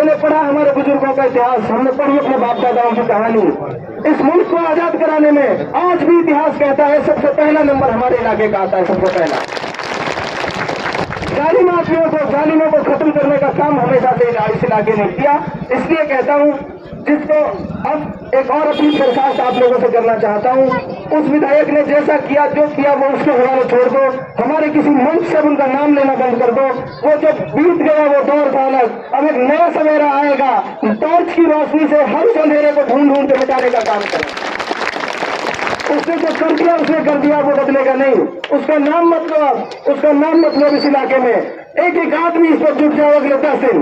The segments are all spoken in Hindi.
मैंने पढ़ा हमारे बुजुर्गों का इतिहास, हमने पढ़ी अपने बाप दादाओं की कहानी। इस मुल्क को आजाद कराने में आज भी इतिहास कहता है सबसे पहला नंबर हमारे इलाके का आता है। सबसे पहला जालिमों को खत्म करने का काम हमेशा से इस इलाके ने किया। इसलिए कहता हूं, जिसको अब एक और अपनी दरखास्त आप लोगों से करना चाहता हूं, उस विधायक ने जैसा किया जो किया वो उसके हवाले छोड़ दो। हमारे किसी मंच से उनका नाम लेना बंद कर दो। वो जब बीत गया वो दौर था अलग, अब एक नया सवेरा आएगा। टॉर्च की रोशनी से हर उस अंधेरे को ढूंढ ढूंढ के मिटाने का काम करें। उसने जो कर दिया उसने कर दिया, वो बदलेगा नहीं। उसका नाम मत लो, उसका नाम मत लो। इस इलाके में एक एक आदमी इस पर जुट जाओ अगले 10 दिन।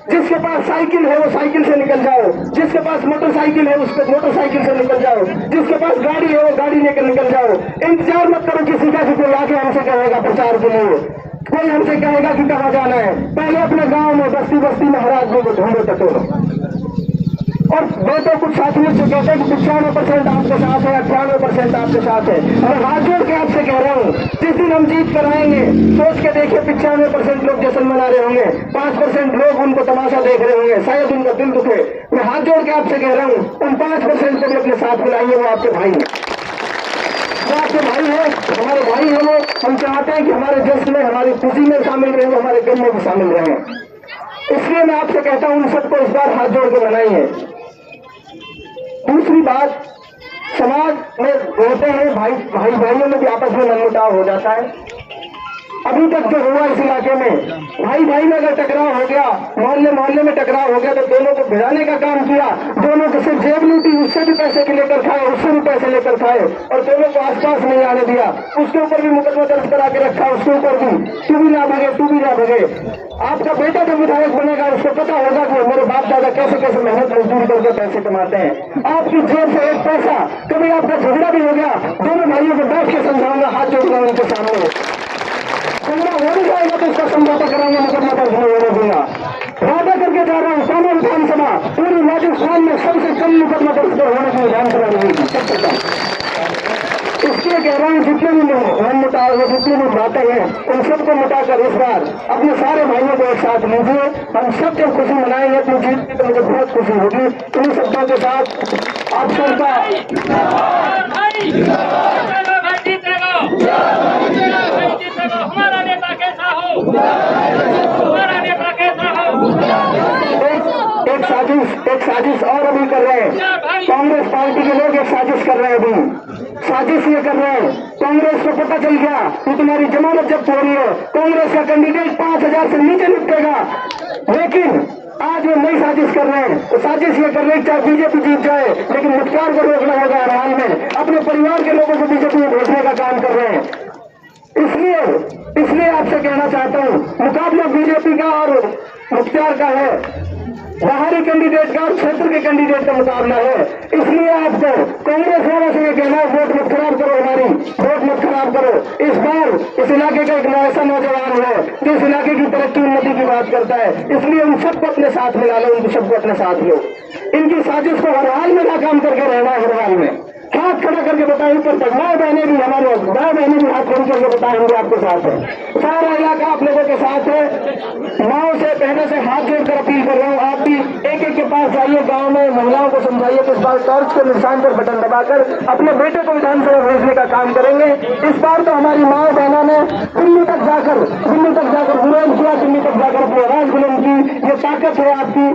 जिसके पास साइकिल है वो साइकिल से निकल जाओ, जिसके पास मोटरसाइकिल है उस पर मोटरसाइकिल से निकल जाओ, जिसके पास गाड़ी है वो गाड़ी लेकर निकल जाओ। इंतजार मत करो किसी का कि कोई आके हमसे कहेगा प्रचार के लिए, कोई हमसे कहेगा कि कहाँ जाना है। पहले अपने गांव में बस्ती बस्ती में हर आदमी को ढूंढो टटोलो। और मैं तो कुछ साथियों से कहते हैं कि 95% आपके साथ है, 98% आपके साथ है। मैं हाथ जोड़ के आपसे कह रहा हूँ, जिस दिन हम जीत कर आएंगे सोच के देखिए 95% लोग जश्न मना रहे होंगे, 5% लोग उनको तमाशा देख रहे होंगे, शायद उनका दिल दुखे। मैं हाथ जोड़ के आपसे कह रहा हूँ, उन 5% को भी अपने साथ मिलाइए। वो आपके भाई हैं, वो आपके भाई है, हमारे भाई है वो। हम चाहते हैं कि हमारे जश्न में, हमारी खुशी में शामिल रहे, हमारे गम में भी शामिल रहे। इसलिए मैं आपसे कहता हूँ उन सबको इस बार हाथ जोड़ के मनाइए। दूसरी बात, समाज में होते हैं भाइयों में भी आपस में मनमुटाव हो जाता है। अभी तक जो हुआ इस इलाके में, भाई में अगर टकराव हो गया, मोहल्ले में टकराव हो गया तो दोनों को भिड़ाने का काम किया। दोनों को सिर्फ जेब लूटी, उससे भी पैसे के लेकर खाए, उससे भी पैसे लेकर खाए, और दोनों को आसपास नहीं आने दिया। उसके ऊपर भी मुकदमा दर्ज करा के रखा, उसके ऊपर भी तू भी ना भगे। आपका बेटा जब विधायक बनेगा उसको पता होगा कि मेरे बाप दादा कैसे कैसे मेहनत मजदूरी करके पैसे कमाते हैं। आपकी जेब से एक पैसा, कभी आपका झगड़ा भी हो गया, दोनों भाइयों को बैठ के समझाऊंगा, हाथ जोड़ूंगा उनके सामने। झगड़ा हो भी जाएगा तो उसका समझौता कराएंगे, मुकदमा दर्ज नहीं होने दूंगा। वादा करके जा रहा हूँ, सामने विधानसभा पूरी राजस्थान में सबसे कम मुकदमा दर्ज होने की विधानसभा रहेगी, सबसे कम। इसलिए कह रहा हूँ, जितने भी मनमुटाव है, जितनी भी बातें हैं, उन सबको मिटाकर इस बार अपने सारे भाइयों को एक साथ लीजिए। हम सब जब खुशी मनाएंगे अपनी जीत की तो मुझे बहुत खुशी होगी। इन शब्दों के साथ आप सबका हमारा नेता कैसा हो, हमारा नेता कैसा हो। एक साजिश और अभी कर रहे हैं कांग्रेस पार्टी के लोग, एक साजिश कर रहे हैं। अभी साजिश ये कर रहे हैं, कांग्रेस को पता चल गया कि तुम्हारी जमानत जब्त हो रही है, कांग्रेस का कैंडिडेट 5000 से नीचे निपटेगा। लेकिन आज वो नई साजिश कर रहे हैं। तो साजिश ये कर रहे हैं चाहे बीजेपी जीत जाए, लेकिन मुख्तार को रोकना होगा हाल में। अपने परिवार के लोगों को बीजेपी में भेजने का काम कर रहे हैं। इसलिए आपसे कहना चाहता हूँ, मुकाबला बीजेपी का और मुख्तार का है, बाहरी कैंडिडेट का और क्षेत्र के कैंडिडेट का मुकाबला है। इसलिए आपको कांग्रेस वालों से ये कहना है, वोट मत खराब करो, हमारी वोट मत खराब करो। इस बार इस इलाके का एक ऐसा नौजवान है जो इस इलाके की तरक्की उन्नति की बात करता है, इसलिए उन सबको अपने साथ मिला लो, उन सबको अपने साथ लो। इनकी साजिश को हर हाल में नाकाम करके रहना है, हर हाल में। हाथ खड़ा करके बताएं ऊपर तक, माँ बहने भी हमारे माँ बहने भी हाथ खड़ी करके बताएंगे आपके साथ है। सारा इलाका आप लोगों के साथ है। माओ से बहनों से हाथ जोड़कर अपील कर रहा हूँ, आप भी एक के पास जाइए, गांव में महिलाओं को समझाइए कि इस बार टॉर्च के निशान पर बटन दबाकर अपने बेटे को विधानसभा भेजने का काम करेंगे। इस बार तो हमारी माओ बहनों ने दिल्ली तक जाकर विरोध किया, दिल्ली तक जाकर अपनी आवाज बुलंद की। ये ताकत है आपकी,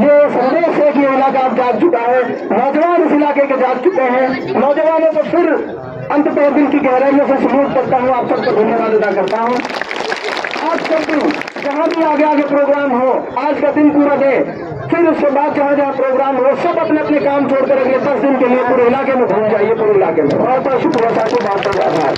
ये संदेश है कि इलाका आप जाग चुका है, नौजवान इस इलाके के जाग चुके हैं। नौजवानों को फिर अंततः दिल की गहराइयों से सल्यूट करता हूँ, आप सबको धन्यवाद अदा करता हूँ। आज सब दिन जहाँ भी आगे प्रोग्राम हो, आज का दिन पूरा दे, फिर उसके बाद जहाँ प्रोग्राम हो, सब अपने अपने काम छोड़कर अगले 10 दिन के लिए पूरे इलाके में घूम जाइए, पूरे इलाके में। बहुत बहुत शुक्रिया साथियों, बहुत बहुत आभार।